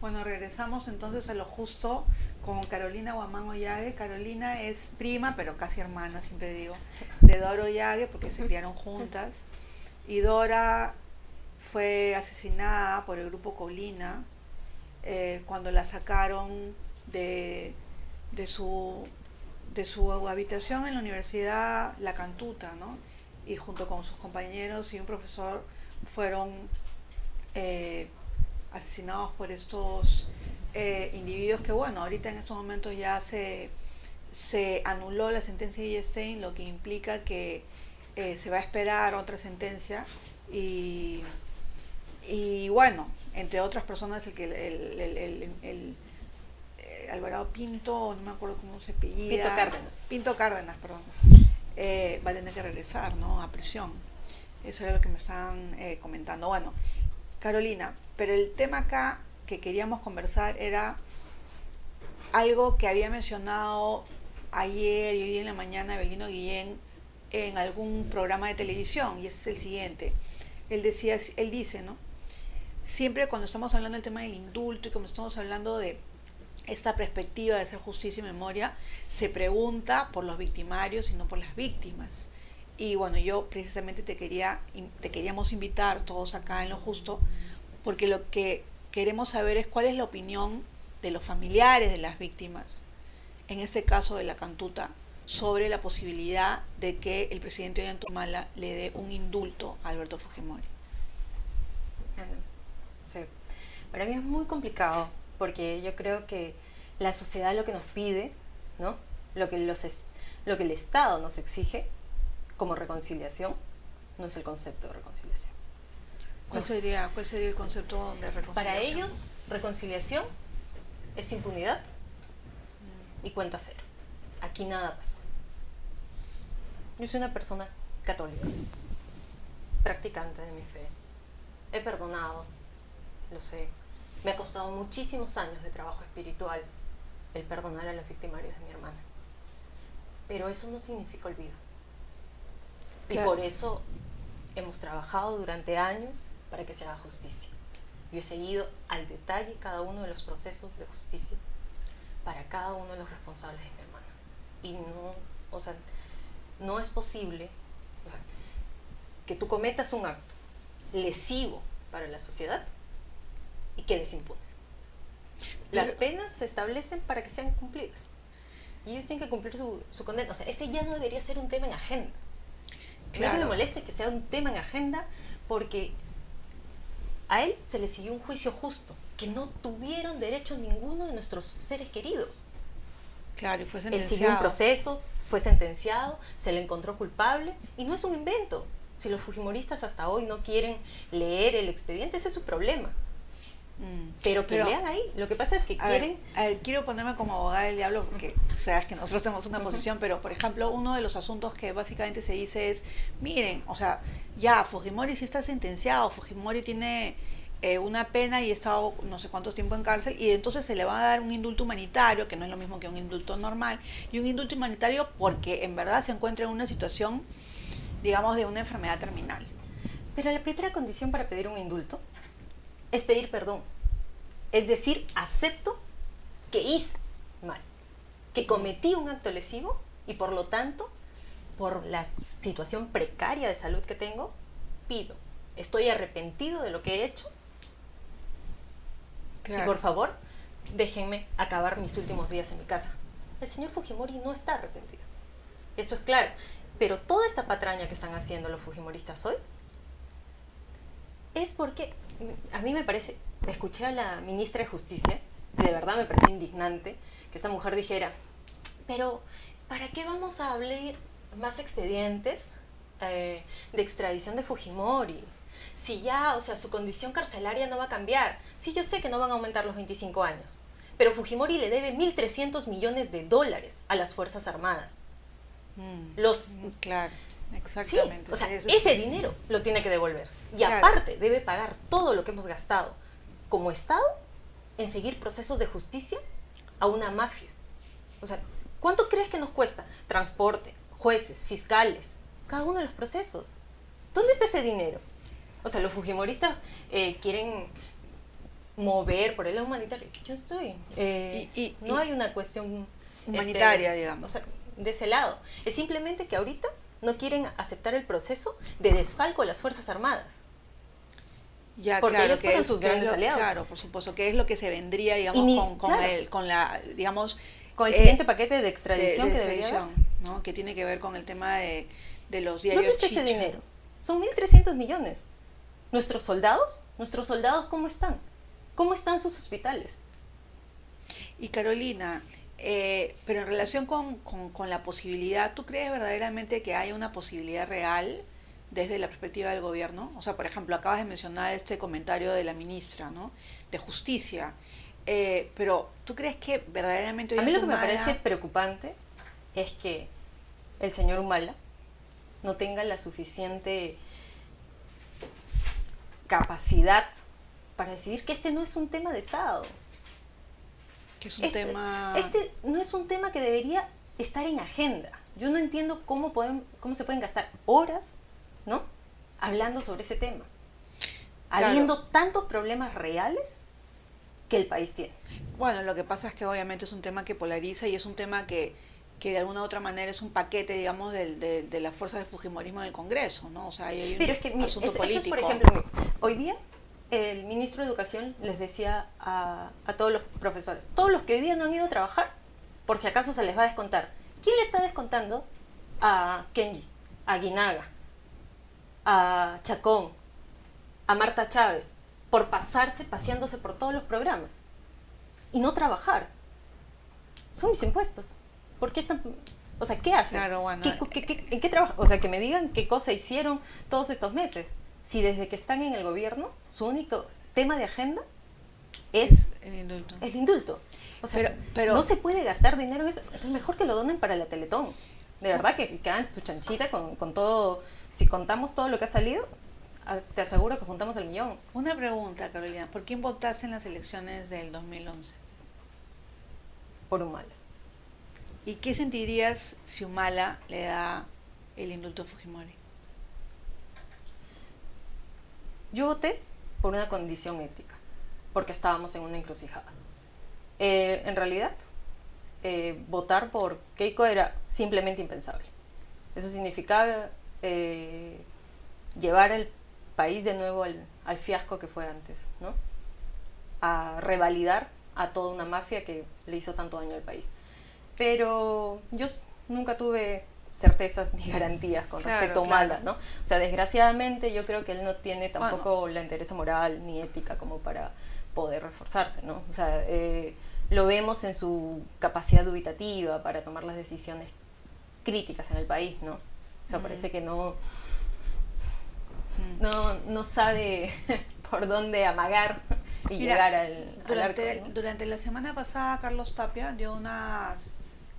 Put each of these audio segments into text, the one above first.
Bueno, regresamos entonces a lo justo con Carolina Guamán Ollage. Carolina es prima, pero casi hermana, siempre digo, de Dora Ollage porque se criaron juntas. Y Dora fue asesinada por el grupo Colina cuando la sacaron de, de, su, de su habitación en la Universidad La Cantuta, ¿no? Y junto con sus compañeros y un profesor fueron eh, asesinados por estos individuos que, bueno, ahorita en estos momentos ya se anuló la sentencia de Yestein, lo que implica que se va a esperar otra sentencia y, y bueno, entre otras personas el que Alvarado Pinto, no me acuerdo cómo se Pinto apellida. Cárdenas. Pinto Cárdenas, perdón. Va a tener que regresar, ¿no? A prisión. Eso era lo que me estaban comentando. Bueno, Carolina, pero el tema acá que queríamos conversar era algo que había mencionado ayer y hoy en la mañana Belino Guillén en algún programa de televisión, y ese es el siguiente. Él dice, ¿no? Siempre cuando estamos hablando del tema del indulto y cuando estamos hablando de esta perspectiva de hacer justicia y memoria, se pregunta por los victimarios y no por las víctimas. Y bueno, yo precisamente te queríamos invitar todos acá en Lo Justo, porque lo que queremos saber es cuál es la opinión de los familiares de las víctimas, en este caso de la Cantuta, sobre la posibilidad de que el presidente Ollanta le dé un indulto a Alberto Fujimori. Sí. Para mí es muy complicado porque yo creo que la sociedad lo que nos pide, ¿no? Lo que el Estado nos exige como reconciliación no es el concepto de reconciliación. ¿Cuál sería el concepto de reconciliación? Para ellos, reconciliación es impunidad y cuenta cero. Aquí nada pasa. Yo soy una persona católica, practicante de mi fe. He perdonado, lo sé. Me ha costado muchísimos años de trabajo espiritual el perdonar a los victimarios de mi hermana. Pero eso no significa olvido. Claro. Y por eso hemos trabajado durante años para que se haga justicia. Yo he seguido al detalle cada uno de los procesos de justicia para cada uno de los responsables de mi hermana. Y no es posible, que tú cometas un acto lesivo para la sociedad y quedes impune. Las penas se establecen para que sean cumplidas. Y ellos tienen que cumplir su condena. O sea, este ya no debería ser un tema en agenda. Claro. No me moleste que sea un tema en agenda porque a él se le siguió un juicio justo, que no tuvieron derecho ninguno de nuestros seres queridos. Claro, y fue sentenciado. Él siguió un proceso, fue sentenciado, se le encontró culpable y no es un invento. Si los fujimoristas hasta hoy no quieren leer el expediente, ese es su problema. Pero que lean ahí. Lo que pasa es que quieren... A ver, quiero ponerme como abogada del diablo porque, o sea, es que nosotros tenemos una posición, pero, por ejemplo, uno de los asuntos que básicamente se dice es, miren, o sea, ya, Fujimori sí está sentenciado, Fujimori tiene una pena y ha estado no sé cuánto tiempo en cárcel, y entonces se le va a dar un indulto humanitario, que no es lo mismo que un indulto normal, y un indulto humanitario porque en verdad se encuentra en una situación, digamos, de una enfermedad terminal. Pero la primera condición para pedir un indulto es pedir perdón. Es decir, acepto que hice mal, que cometí un acto lesivo y por lo tanto, por la situación precaria de salud que tengo, pido, estoy arrepentido de lo que he hecho. Claro. Y por favor, déjenme acabar mis últimos días en mi casa. El señor Fujimori no está arrepentido. Eso es claro. Pero toda esta patraña que están haciendo los fujimoristas hoy es porque a mí me parece, escuché a la ministra de Justicia, y de verdad me pareció indignante que esta mujer dijera, pero ¿para qué vamos a abrir más expedientes de extradición de Fujimori? Si ya, o sea, su condición carcelaria no va a cambiar. Sí, yo sé que no van a aumentar los 25 años, pero Fujimori le debe 1.300 millones de dólares a las Fuerzas Armadas. Claro, exactamente. Sí, o sea, ese dinero lo tiene que devolver. Y claro, aparte debe pagar todo lo que hemos gastado como Estado en seguir procesos de justicia a una mafia. O sea, ¿cuánto crees que nos cuesta? Transporte, jueces, fiscales, cada uno de los procesos. ¿Dónde está ese dinero? O sea, los fujimoristas quieren mover por el lado humanitario, yo estoy. No hay una cuestión humanitaria, digamos. O sea, de ese lado. Es simplemente que ahorita no quieren aceptar el proceso de desfalco de las Fuerzas Armadas. Ya, porque claro, ellos fueron sus grandes aliados. Claro, por supuesto, que es lo que se vendría, digamos, con la, digamos... Con el siguiente paquete de extradición de que debería extradición, ¿no? Que tiene que ver con el tema de los diarios. ¿Dónde está ese dinero? Son 1.300 millones. ¿Nuestros soldados? ¿Cómo están? ¿Cómo están sus hospitales? Y Carolina, pero en relación con la posibilidad, ¿tú crees verdaderamente que hay una posibilidad real desde la perspectiva del gobierno? O sea, por ejemplo, acabas de mencionar este comentario de la ministra, ¿no? De Justicia. Pero, ¿tú crees que verdaderamente... A mí lo que me parece preocupante es que el señor Humala no tenga la suficiente capacidad para decidir que este no es un tema de Estado. Que es un tema... Este no es un tema que debería estar en agenda. Yo no entiendo cómo se pueden gastar horas, ¿no?, hablando sobre ese tema, claro, habiendo tantos problemas reales que el país tiene. Bueno, lo que pasa es que obviamente es un tema que polariza y es un tema que de alguna u otra manera es un paquete, digamos, de la fuerza del fujimorismo en el Congreso, ¿no? O sea, hay un asunto político. Eso es, por ejemplo, hoy día el ministro de Educación les decía a todos los profesores, todos los que hoy día no han ido a trabajar, por si acaso se les va a descontar. ¿Quién le está descontando? A Kenji, a Guinaga, a Chacón, a Marta Chávez, por paseándose por todos los programas y no trabajar. Son mis impuestos. ¿Por qué están...? O sea, ¿qué hacen? Claro, bueno. ¿En qué trabajan? O sea, que me digan qué cosa hicieron todos estos meses. Si desde que están en el gobierno, su único tema de agenda es el indulto. El indulto. O sea, pero no se puede gastar dinero en eso. Entonces, mejor que lo donen para la Teletón. De verdad, que hagan su chanchita con todo. Si contamos todo lo que ha salido, te aseguro que juntamos el millón. Una pregunta, Carolina. ¿Por quién votaste en las elecciones del 2011? Por Humala. ¿Y qué sentirías si Humala le da el indulto a Fujimori? Yo voté por una condición ética, porque estábamos en una encrucijada. En realidad, votar por Keiko era simplemente impensable. Eso significaba llevar el país de nuevo al fiasco que fue antes, ¿no? A revalidar a toda una mafia que le hizo tanto daño al país. Pero yo nunca tuve certezas ni garantías con respecto a Humala, ¿no? O sea, desgraciadamente yo creo que él no tiene tampoco la entereza moral ni ética como para poder reforzarse, ¿no? O sea, lo vemos en su capacidad dubitativa para tomar las decisiones críticas en el país, ¿no? O sea, parece que no sabe por dónde amagar y llegar al arco, ¿no? Durante la semana pasada, Carlos Tapia dio unas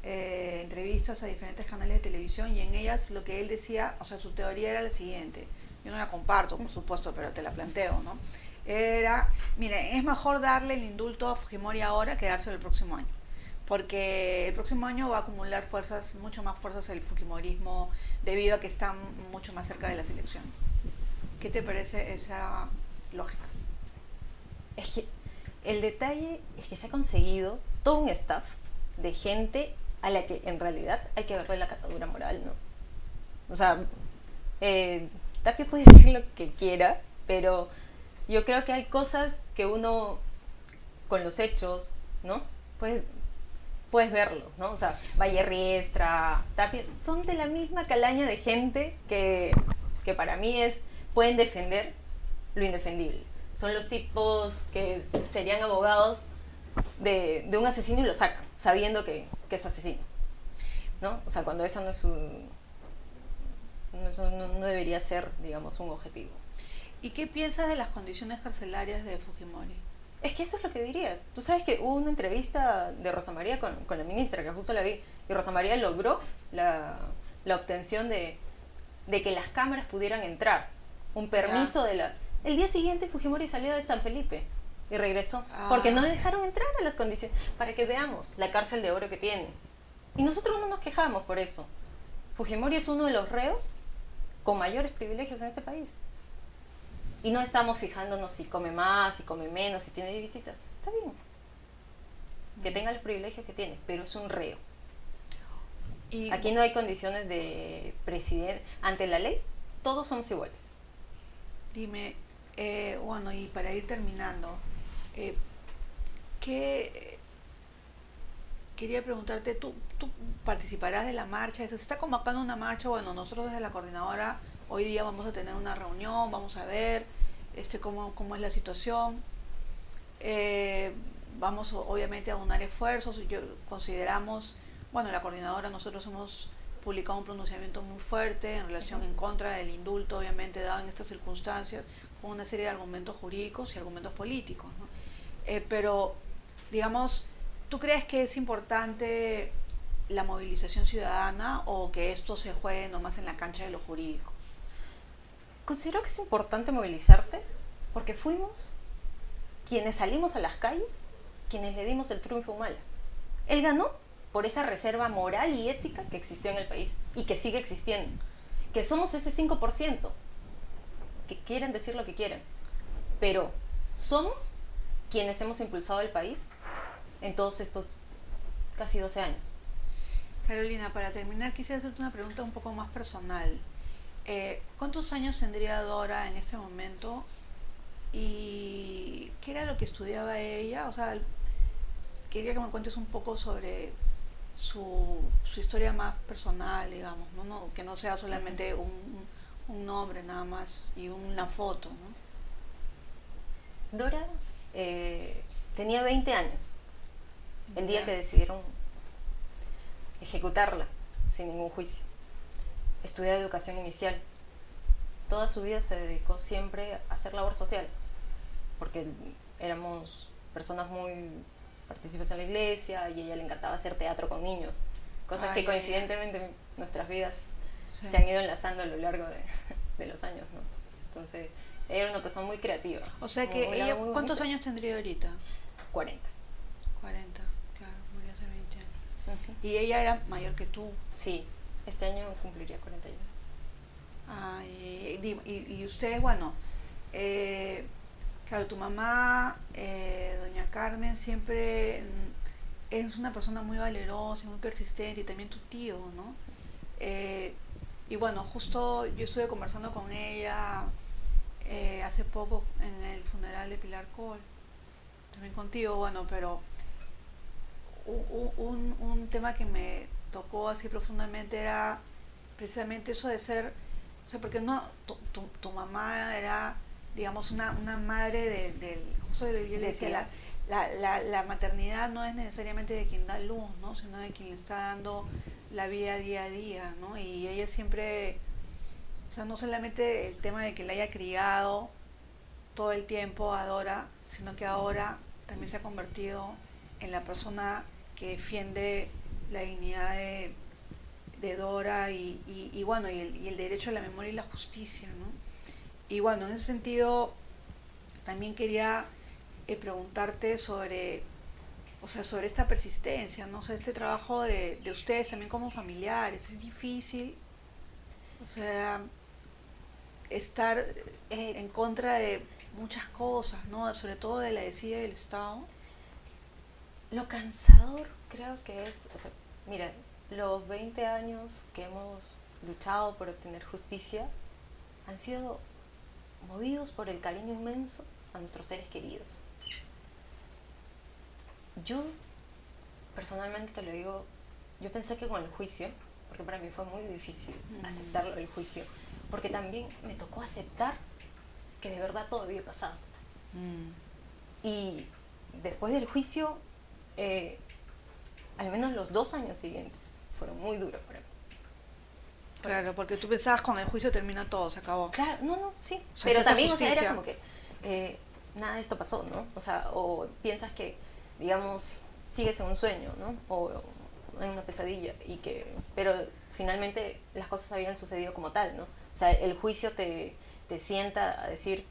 entrevistas a diferentes canales de televisión y en ellas lo que él decía, o sea, su teoría era la siguiente. Yo no la comparto, por supuesto, pero te la planteo, ¿no? Era, mire, es mejor darle el indulto a Fujimori ahora que dárselo el próximo año. Porque el próximo año va a acumular fuerzas, mucho más fuerzas el fujimorismo, debido a que están mucho más cerca de las elecciones. ¿Qué te parece esa lógica? Es que el detalle es que se ha conseguido todo un staff de gente a la que en realidad hay que verle la catadura moral, ¿no? O sea, Tapia puede decir lo que quiera, pero yo creo que hay cosas que uno, con los hechos, ¿no?, puedes verlos, ¿no? O sea, Valle Riestra, Tapia, son de la misma calaña de gente que para mí pueden defender lo indefendible. Son los tipos que serían abogados de un asesino y lo sacan, sabiendo que es asesino, ¿no? O sea, cuando esa no es no debería ser, digamos, un objetivo. ¿Y qué piensas de las condiciones carcelarias de Fujimori? Es que eso es lo que diría. Tú sabes que hubo una entrevista de Rosa María con la ministra, que justo la vi, y Rosa María logró la obtención de que las cámaras pudieran entrar, un permiso El día siguiente Fujimori salió de San Felipe y regresó, porque no le dejaron entrar a las condiciones, para que veamos la cárcel de oro que tiene. Y nosotros no nos quejamos por eso. Fujimori es uno de los reos con mayores privilegios en este país. Y no estamos fijándonos si come más, si come menos, si tiene visitas. Está bien. Que tenga los privilegios que tiene, pero es un reo. Y Aquí no hay condiciones de presidente. Ante la ley, todos somos iguales. dime, bueno, y para ir terminando, eh, ¿qué quería preguntarte, ¿tú participarás de la marcha? ¿Se está convocando una marcha? Bueno, nosotros desde la coordinadora hoy día vamos a tener una reunión, vamos a ver cómo es la situación. Eh, Vamos obviamente a unar esfuerzos. Yo consideramos, bueno, la coordinadora, nosotros hemos publicado un pronunciamiento muy fuerte en relación en contra del indulto, obviamente dado en estas circunstancias, con una serie de argumentos jurídicos y argumentos políticos, ¿no? Pero, digamos, ¿tú crees que es importante la movilización ciudadana o que esto se juegue nomás en la cancha de lo jurídico? Considero que es importante movilizarte porque fuimos quienes salimos a las calles, quienes le dimos el triunfo a Humala. Él ganó por esa reserva moral y ética que existió en el país y que sigue existiendo. Que somos ese 5% que quieren decir lo que quieren, pero somos quienes hemos impulsado el país en todos estos casi 12 años. Carolina, para terminar quisiera hacerte una pregunta un poco más personal. ¿Cuántos años tendría Dora en este momento? ¿Y qué era lo que estudiaba ella? O sea, quería que me cuentes un poco sobre su historia más personal, digamos, ¿no? Que no sea solamente un nombre nada más y una foto, ¿no? Dora tenía 20 años el día Ya. que decidieron ejecutarla sin ningún juicio. Estudiaba educación inicial. Toda su vida se dedicó siempre a hacer labor social, porque éramos personas muy participantes en la iglesia y a ella le encantaba hacer teatro con niños, cosas que coincidentemente nuestras vidas Sí. se han ido enlazando a lo largo de los años, ¿no? Entonces, ella era una persona muy creativa. O sea que muy, ella, muy ¿cuántos bonita. años tendría ahorita? 40. 40, claro, murió hace 20 años. Uh-huh. Y ella era mayor que tú. Sí, este año cumpliría 41. Ah, y ustedes, bueno, claro, tu mamá, doña Carmen, siempre es una persona muy valerosa y muy persistente, y también tu tío, ¿no? Y bueno, justo yo estuve conversando con ella hace poco en el funeral de Pilar Col, también contigo, bueno, pero un tema que me tocó así profundamente era precisamente eso de ser, o sea, porque no, tu mamá era, digamos, una madre justo yo le decía, la maternidad no es necesariamente de quien da luz, ¿no? Sino de quien le está dando la vida día a día, ¿no? Y ella siempre, o sea, no solamente el tema de que la haya criado todo el tiempo a Dora, sino que ahora también se ha convertido en la persona que defiende la dignidad de Dora y bueno, y el derecho a la memoria y la justicia, ¿no? Y bueno, en ese sentido también quería preguntarte sobre, o sea, sobre esta persistencia, ¿no? O sea, este trabajo de ustedes también como familiares, es difícil, o sea, estar en contra de muchas cosas, ¿no? Sobre todo de la desidia del Estado. Lo cansador creo que es, o sea, mira, los 20 años que hemos luchado por obtener justicia han sido movidos por el cariño inmenso a nuestros seres queridos. Yo, personalmente te lo digo, yo pensé que con el juicio, porque para mí fue muy difícil aceptarlo el juicio, porque también me tocó aceptar que de verdad todo había pasado. Y después del juicio, al menos los 2 años siguientes fueron muy duros para mí. Claro, porque tú pensabas con el juicio termina todo, se acabó. Claro, no, sí. O sea, Pero se hace también, o sea, era justicia. como que nada de esto pasó, ¿no? O sea, o piensas que, digamos, sigues en un sueño, ¿no? O en una pesadilla, pero finalmente las cosas habían sucedido como tal, ¿no? O sea, el juicio te sienta a decir,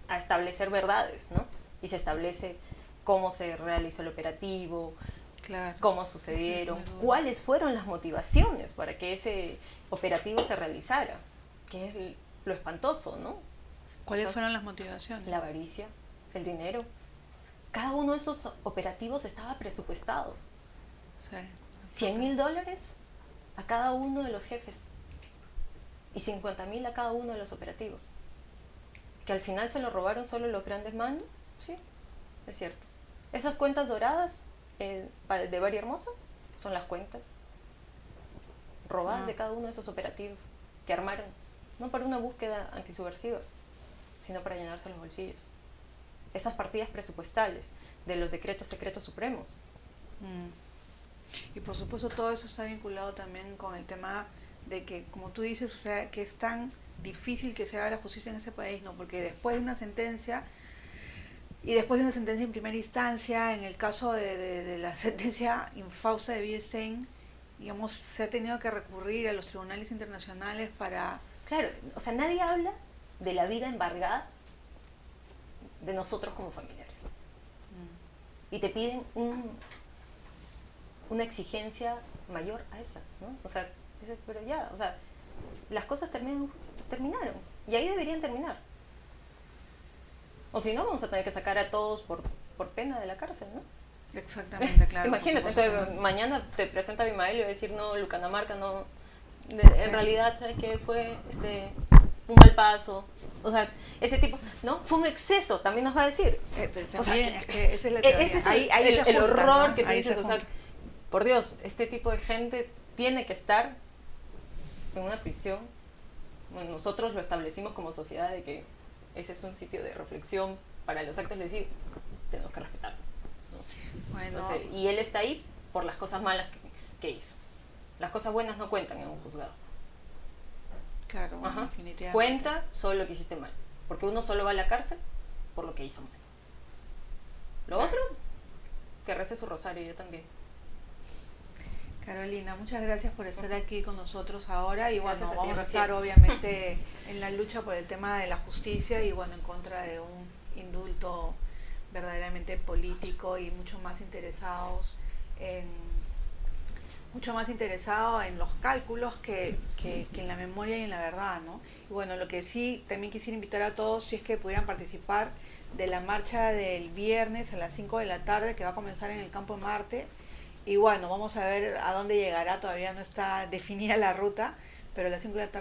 a establecer verdades, ¿no? Y se establece cómo se realizó el operativo, Claro. cómo sucedieron, Sí, cuáles fueron las motivaciones para que ese operativo se realizara, que es lo espantoso, ¿no? ¿Cuáles fueron las motivaciones? La avaricia, el dinero. Cada uno de esos operativos estaba presupuestado. Sí. $100,000 a cada uno de los jefes y 50,000 a cada uno de los operativos. Que al final se lo robaron solo los grandes mandos, sí, es cierto. Esas cuentas doradas de Bari Hermosa son las cuentas robadas de cada uno de esos operativos que armaron, no para una búsqueda antisubversiva, sino para llenarse los bolsillos. Esas partidas presupuestales de los decretos secretos supremos. Y por supuesto todo eso está vinculado también con el tema de que, como tú dices, o sea, que es tan difícil que se haga la justicia en ese país, ¿no? Porque después de una sentencia, y después de una sentencia en primera instancia, en el caso de la sentencia infausta de Biesen, digamos, se ha tenido que recurrir a los tribunales internacionales para... Claro, o sea, nadie habla de la vida embargada de nosotros como familiares. Y te piden una exigencia mayor a esa, ¿no? O sea, dices, pero ya, o sea, las cosas terminaron, y ahí deberían terminar. O si no, vamos a tener que sacar a todos por pena de la cárcel, ¿no? Exactamente, claro. Imagínate, entonces, mañana te presenta Abimael y va a decir, no, Lucanamarca no, en realidad, ¿sabes qué? Fue un mal paso. O sea, ese tipo, ¿no? Fue un exceso, también nos va a decir. También, o sea, es que esa es la teoría. Ese es el horror, ¿no? Que ahí dices, o sea, por Dios, este tipo de gente tiene que estar en una prisión. Bueno, nosotros lo establecimos como sociedad de que ese es un sitio de reflexión para los actos lesivos, tenemos que respetarlo, ¿no? Bueno. Entonces, y él está ahí por las cosas malas que hizo. Las cosas buenas no cuentan en un juzgado. Claro, bueno, definitivamente. Cuenta solo lo que hiciste mal, porque uno solo va a la cárcel por lo que hizo mal. Lo otro, que rece su rosario, yo también. Carolina, muchas gracias por estar aquí con nosotros ahora y bueno, Gracias vamos a estar obviamente en la lucha por el tema de la justicia y bueno, en contra de un indulto verdaderamente político y mucho más interesado en los cálculos que en la memoria y en la verdad, ¿no? Y bueno, lo que sí también quisiera invitar a todos, si es que pudieran participar de la marcha del viernes a las 5 de la tarde que va a comenzar en el Campo Marte. Y bueno, vamos a ver a dónde llegará, todavía no está definida la ruta, pero a las 5 de la tarde